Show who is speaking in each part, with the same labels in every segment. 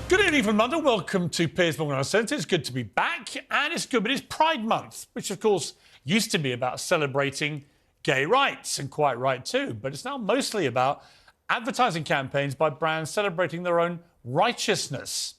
Speaker 1: Good evening from London. Welcome to Piers Centre. It's good to be back, and it's good, but it's Pride Month, which, of course, used to be about celebrating gay rights, and quite right too, but it's now mostly about advertising campaigns by brands celebrating their own righteousness.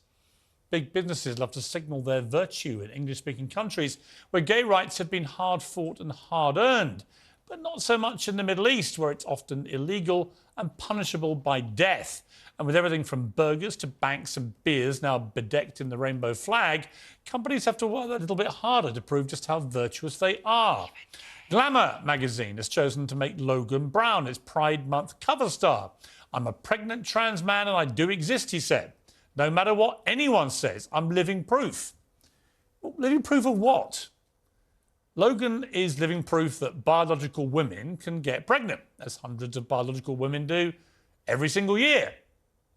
Speaker 1: Big businesses love to signal their virtue in English-speaking countries where gay rights have been hard-fought and hard-earned, but not so much in the Middle East, where it's often illegal and punishable by death. And with everything from burgers to banks and beers now bedecked in the rainbow flag, companies have to work a little bit harder to prove just how virtuous they are. Glamour magazine has chosen to make Logan Brown its Pride Month cover star. "I'm a pregnant trans man and I do exist," he said. "No matter what anyone says, I'm living proof." Well, living proof of what? Logan is living proof that biological women can get pregnant, as hundreds of biological women do every single year.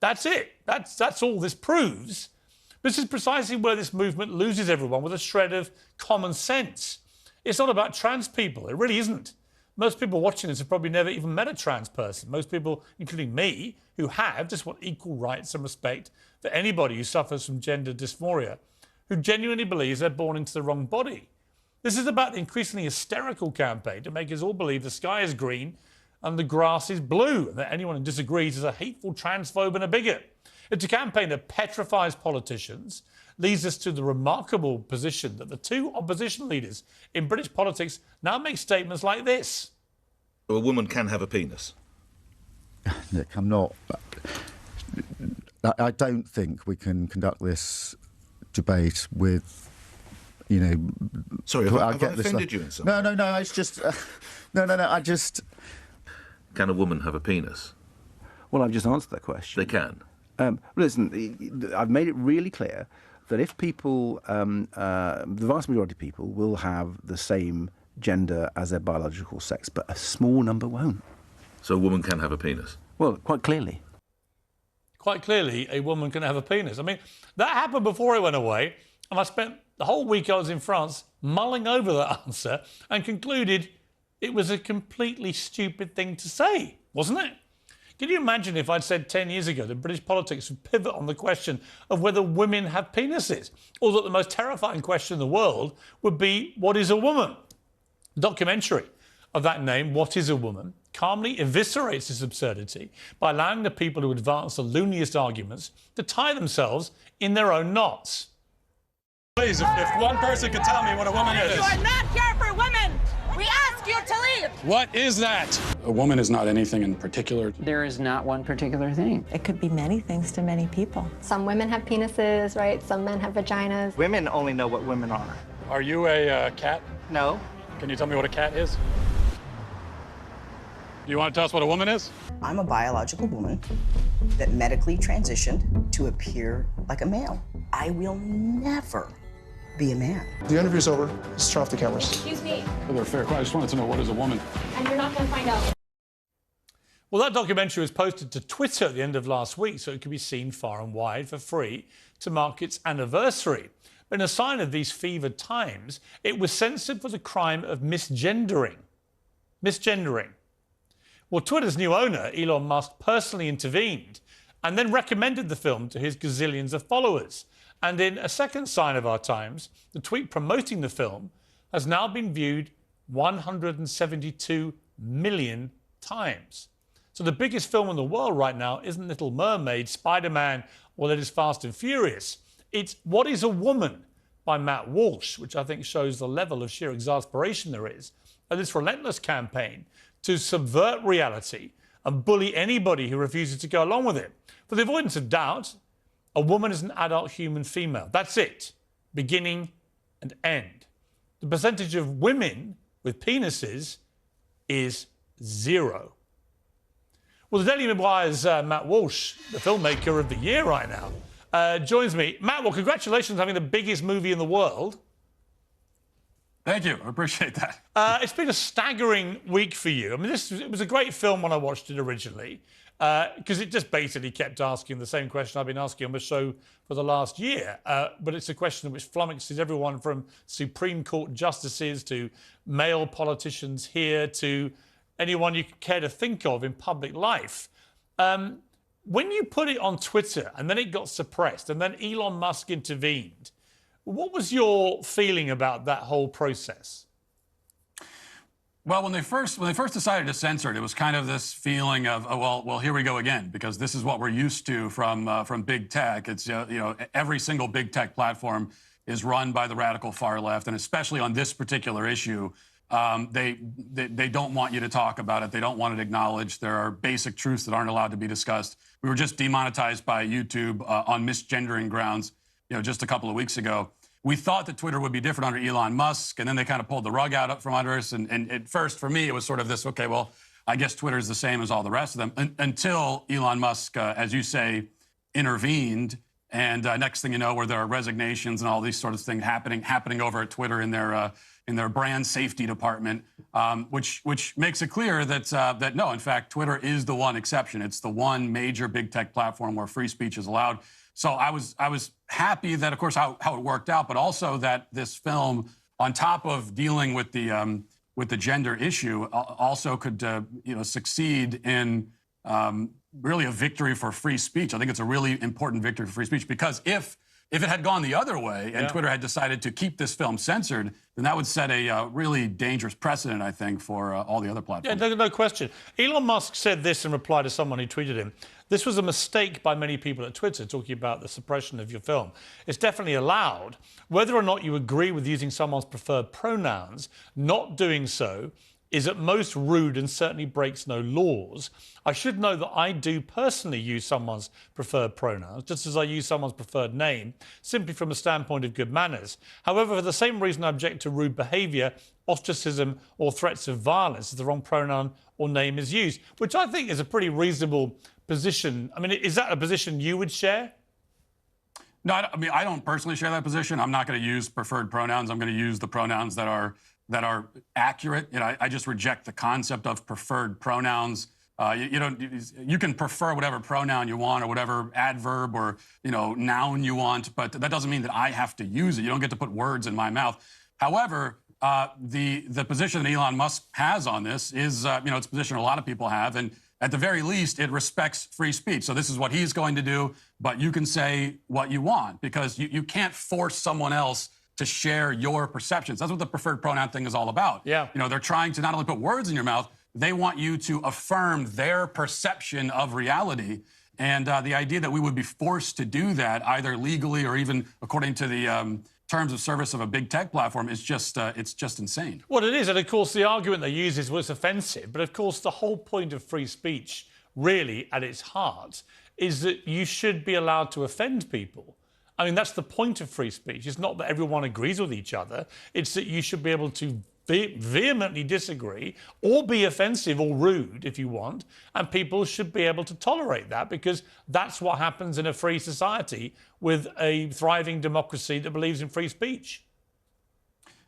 Speaker 1: That's it. That's all this proves. This is precisely where this movement loses everyone with a shred of common sense. It's not about trans people. It really isn't. Most people watching this have probably never even met a trans person. Most people, including me, who have, just want equal rights and respect for anybody who suffers from gender dysphoria, who genuinely believes they're born into the wrong body. This is about the increasingly hysterical campaign to make us all believe the sky is green and the grass is blue, and that anyone who disagrees is a hateful transphobe and a bigot. It's a campaign that petrifies politicians, leads us to the remarkable position that the two opposition leaders in British politics now make statements like this.
Speaker 2: A woman can have a penis.
Speaker 3: Nick, I'm not... I don't think we can conduct this debate with, you know...
Speaker 2: Sorry, have I offended you in some way?
Speaker 3: No, it's just... I just...
Speaker 2: Can a woman have a penis?
Speaker 4: Well, I've just answered that question.
Speaker 2: They can.
Speaker 4: Listen, I've made it really clear that if people, the vast majority of people will have the same gender as their biological sex, but a small number won't.
Speaker 2: So a woman can have a penis?
Speaker 4: Well, quite clearly.
Speaker 1: Quite clearly, a woman can have a penis. I mean, that happened before I went away, and I spent the whole week I was in France mulling over that answer and concluded it was a completely stupid thing to say, wasn't it? Can you imagine if I'd said 10 years ago that British politics would pivot on the question of whether women have penises, or that the most terrifying question in the world would be, what is a woman? The documentary of that name, What is a Woman, calmly eviscerates this absurdity by allowing the people who advance the looniest arguments to tie themselves in their own knots.
Speaker 5: Please, if one person could tell me what a woman is.
Speaker 6: You are not here for women! We ask you to leave!
Speaker 5: What is that? A woman is not anything in particular.
Speaker 7: There is not one particular thing.
Speaker 8: It could be many things to many people.
Speaker 9: Some women have penises, right? Some men have vaginas.
Speaker 10: Women only know what women are.
Speaker 5: Are you a cat?
Speaker 10: No.
Speaker 5: Can you tell me what a cat is? Do you want to tell us what a woman is?
Speaker 11: I'm a biological woman that medically transitioned to appear like a male. I will never be a man.
Speaker 12: The interview's over. Let's turn off the cameras.
Speaker 6: Excuse me.
Speaker 5: Well, they're fair. I just wanted to know, what is a woman?
Speaker 6: And you're not going to find out.
Speaker 1: Well, that documentary was posted to Twitter at the end of last week, so it could be seen far and wide for free to mark its anniversary. But in a sign of these fevered times, it was censored for the crime of misgendering. Misgendering. Well, Twitter's new owner, Elon Musk, personally intervened and then recommended the film to his gazillions of followers. And in a second sign of our times, the tweet promoting the film has now been viewed 172 million times. So the biggest film in the world right now isn't Little Mermaid, Spider-Man, or that is Fast and Furious. It's What is a Woman by Matt Walsh, which I think shows the level of sheer exasperation there is at this relentless campaign to subvert reality and bully anybody who refuses to go along with it. For the avoidance of doubt, a woman is an adult human female. That's it. Beginning and end. The percentage of women with penises is 0. Well, the Daily Wire's Matt Walsh, the filmmaker of the year right now, joins me. Matt, well, congratulations on having the biggest movie in the world.
Speaker 5: Thank you. I appreciate that.
Speaker 1: It's been a staggering week for you. I mean, it was a great film when I watched it originally, because it just basically kept asking the same question I've been asking on the show for the last year. But it's a question which flummoxes everyone from Supreme Court justices to male politicians here to anyone you care to think of in public life. When you put it on Twitter and then it got suppressed and then Elon Musk intervened, what was your feeling about that whole process?
Speaker 5: Well, when they first decided to censor it, it was kind of this feeling of, oh, well, here we go again, because this is what we're used to from big tech. It's every single big tech platform is run by the radical far left, and especially on this particular issue, they don't want you to talk about it. They don't want it acknowledged. There are basic truths that aren't allowed to be discussed. We were just demonetized by YouTube on misgendering grounds, just a couple of weeks ago. We thought that Twitter would be different under Elon Musk, and then they kind of pulled the rug out from under us. And at first, for me, it was sort of this, okay, well, I guess Twitter is the same as all the rest of them, until Elon Musk, as you say, intervened. And next thing you know, where there are resignations and all these sorts of things happening over at Twitter in their brand safety department, which makes it clear that no, in fact, Twitter is the one exception. It's the one major big tech platform where free speech is allowed. So I was happy that, of course, how it worked out, but also that this film, on top of dealing with the gender issue, also could succeed in really a victory for free speech. I think it's a really important victory for free speech, because if it had gone the other way and Twitter had decided to keep this film censored, then that would set a really dangerous precedent, I think, for all the other platforms.
Speaker 1: Yeah, no question. Elon Musk said this in reply to someone who tweeted him. This was a mistake by many people at Twitter, talking about the suppression of your film. It's definitely allowed. Whether or not you agree with using someone's preferred pronouns, not doing so is at most rude and certainly breaks no laws. I should know that I do personally use someone's preferred pronouns, just as I use someone's preferred name, simply from a standpoint of good manners. However, for the same reason I object to rude behaviour, ostracism or threats of violence if the wrong pronoun or name is used, which I think is a pretty reasonable position. I mean, is that a position you would share?
Speaker 5: No, I don't personally share that position. I'm not going to use preferred pronouns. I'm going to use the pronouns that are accurate. I just reject the concept of preferred pronouns. You can prefer whatever pronoun you want or whatever adverb or noun you want, but that doesn't mean that I have to use it. You don't get to put words in my mouth. However, the position that Elon Musk has on this is it's a position a lot of people have, and at the very least, it respects free speech. So this is what he's going to do, but you can say what you want, because you can't force someone else to share your perceptions. That's what the preferred pronoun thing is all about.
Speaker 1: Yeah.
Speaker 5: They're trying to not only put words in your mouth, they want you to affirm their perception of reality. And the idea that we would be forced to do that, either legally or even according to the terms of service of a big tech platform, is just it's just insane.
Speaker 1: Well, it is, and of course the argument they use is, well, it's offensive. But of course the whole point of free speech, really at its heart, is that you should be allowed to offend people. I mean, that's the point of free speech. It's not that everyone agrees with each other. It's that you should be able to vehemently disagree or be offensive or rude if you want, and people should be able to tolerate that, because that's what happens in a free society with a thriving democracy that believes in free speech.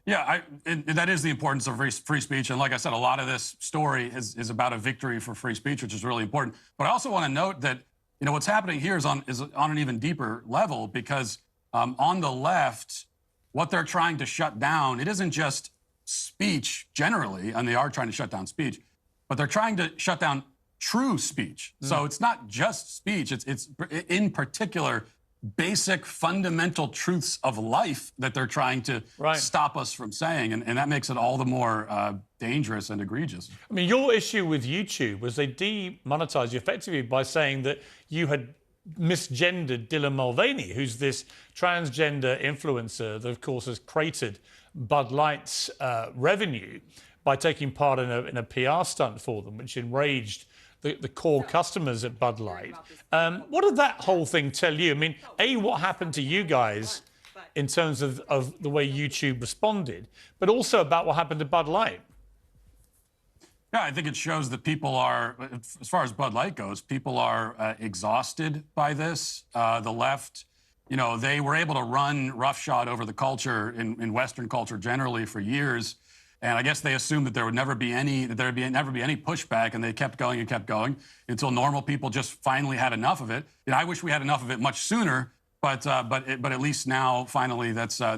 Speaker 5: Yeah, and that is the importance of free speech. And like I said, a lot of this story is about a victory for free speech, which is really important. But I also want to note that what's happening here is on an even deeper level, because on the left, what they're trying to shut down, it isn't just speech generally, and they are trying to shut down speech, but they're trying to shut down true speech. So it's not just speech, it's in particular basic fundamental truths of life that they're trying to stop us from saying, and that makes it all the more dangerous and egregious. I
Speaker 1: mean, your issue with YouTube was they demonetized you effectively by saying that you had misgendered Dylan Mulvaney, who's this transgender influencer that, of course, has created Bud Light's revenue by taking part in a PR stunt for them, which enraged the core customers at Bud Light. What did that whole thing tell you? I mean, A, what happened to you guys in terms of the way YouTube responded, but also about what happened to Bud Light?
Speaker 5: Yeah, I think it shows that people are, as far as Bud Light goes, people are exhausted by this. The left, they were able to run roughshod over the culture in Western culture generally for years. And I guess they assumed that there would never be any pushback, and they kept going and kept going until normal people just finally had enough of it. I wish we had enough of it much sooner, but at least now finally that's a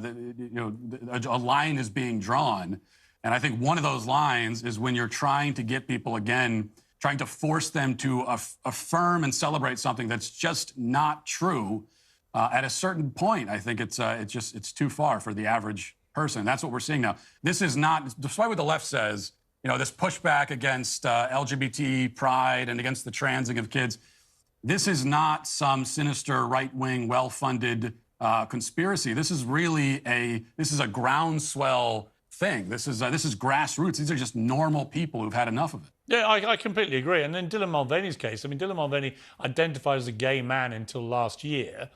Speaker 5: line is being drawn. And I think one of those lines is when you're trying to get people again trying to force them to affirm and celebrate something that's just not true. At a certain point, I think it's too far for the average person. That's what we're seeing now. This is not, despite what the left says, this pushback against LGBT pride and against the transing of kids. This is not some sinister right-wing, well-funded conspiracy. This is really a groundswell thing. This is grassroots. These are just normal people who've had enough of it.
Speaker 1: Yeah, I completely agree. And in Dylan Mulvaney's case, I mean, Dylan Mulvaney identified as a gay man until last year.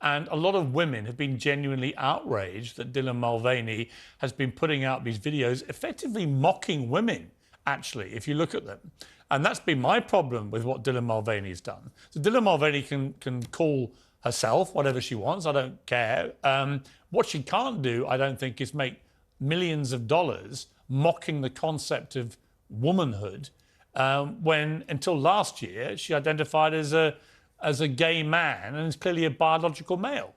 Speaker 1: And a lot of women have been genuinely outraged that Dylan Mulvaney has been putting out these videos effectively mocking women, actually, if you look at them. And that's been my problem with what Dylan Mulvaney's done. So Dylan Mulvaney can call herself whatever she wants. I don't care. What she can't do, I don't think, is make millions of dollars mocking the concept of womanhood when, until last year, she identified as a gay man and is clearly a biological male.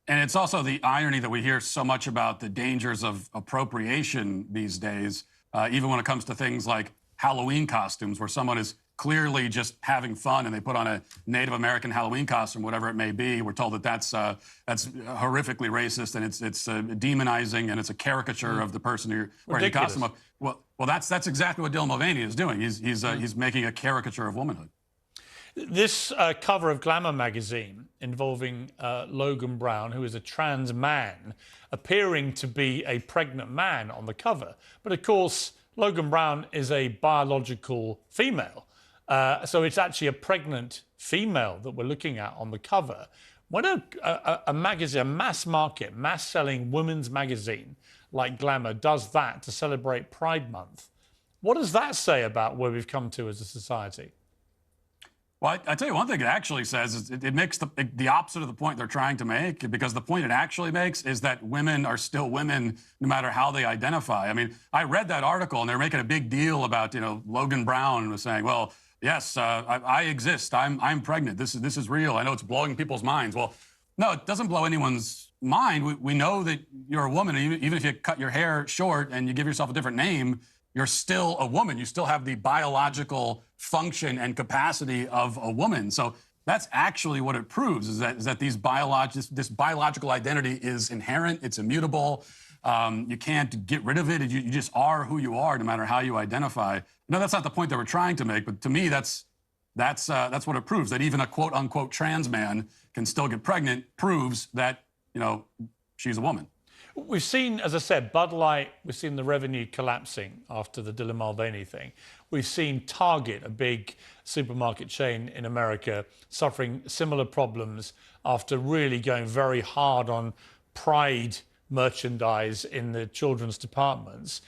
Speaker 5: And it's also the irony that we hear so much about the dangers of appropriation these days, even when it comes to things like Halloween costumes, where someone is clearly just having fun and they put on a Native American Halloween costume, whatever it may be. We're told that that's horrifically racist and it's demonizing and it's a caricature of the person you're wearing the costume of. Well, that's exactly what Dylan Mulvaney is doing. He's making a caricature of womanhood.
Speaker 1: This cover of Glamour magazine involving Logan Brown, who is a trans man, appearing to be a pregnant man on the cover. But of course, Logan Brown is a biological female. So it's actually a pregnant female that we're looking at on the cover. When a magazine, a mass market, mass-selling women's magazine like Glamour does that to celebrate Pride Month, what does that say about where we've come to as a society?
Speaker 5: Well, I tell you one thing it actually says is it makes the opposite of the point they're trying to make, because the point it actually makes is that women are still women no matter how they identify. I mean, I read that article and they're making a big deal about, Logan Brown was saying, well, yes, I exist. I'm pregnant. This is real. I know it's blowing people's minds. Well, no, it doesn't blow anyone's mind. We know that you're a woman. Even if you cut your hair short and you give yourself a different name, you're still a woman. You still have the biological function and capacity of a woman. So that's actually what it proves, is that this biological identity is inherent. It's immutable. You can't get rid of it. You just are who you are, no matter how you identify. No, that's not the point that we're trying to make. But to me, that's what it proves. That even a quote unquote trans man can still get pregnant proves that she's a woman.
Speaker 1: We've seen, as I said, Bud Light, we've seen the revenue collapsing after the Dylan Mulvaney thing. We've seen Target, a big supermarket chain in America, suffering similar problems after really going very hard on Pride merchandise in the children's departments.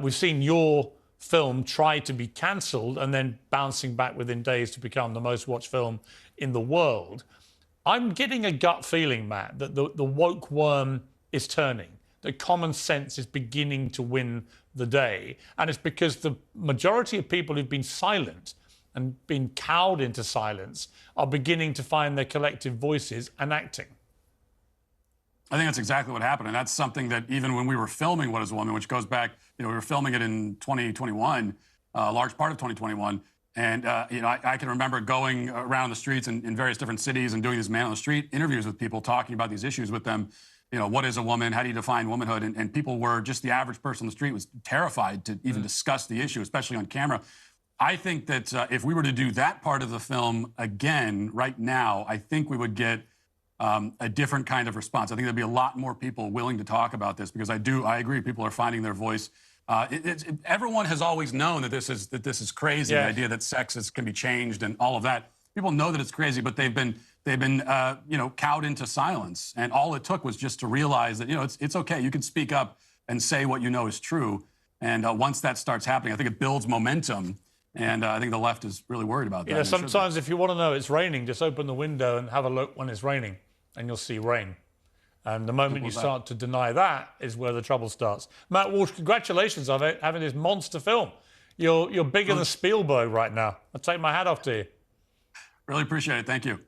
Speaker 1: We've seen your film try to be cancelled and then bouncing back within days to become the most watched film in the world. I'm getting a gut feeling, Matt, that the woke worm is turning, that common sense is beginning to win the day. And it's because the majority of people who've been silent and been cowed into silence are beginning to find their collective voices and acting.
Speaker 5: I think that's exactly what happened. And that's something that even when we were filming What is a Woman, which goes back, we were filming it in 2021, a large part of 2021. And, I can remember going around the streets in various different cities and doing these man on the street interviews with people, talking about these issues with them. What is a woman? How do you define womanhood? And people were, just the average person on the street was terrified to even discuss the issue, especially on camera. I think that if we were to do that part of the film again right now, I think we would get a different kind of response. I think there'd be a lot more people willing to talk about this, because I agree, people are finding their voice. Everyone has always known that this is crazy, the idea that sex can be changed and all of that. People know that it's crazy, but they've been cowed into silence. And all it took was just to realize that, it's okay. You can speak up and say what you know is true. And once that starts happening, I think it builds momentum. And I think the left is really worried about that.
Speaker 1: Sometimes if you want to know it's raining, just open the window and have a look when it's raining, and you'll see rain. And the moment you start to deny that is where the trouble starts. Matt Walsh, congratulations on having this monster film. You're bigger than Spielberg right now. I take my hat off to you.
Speaker 5: Really appreciate it. Thank you.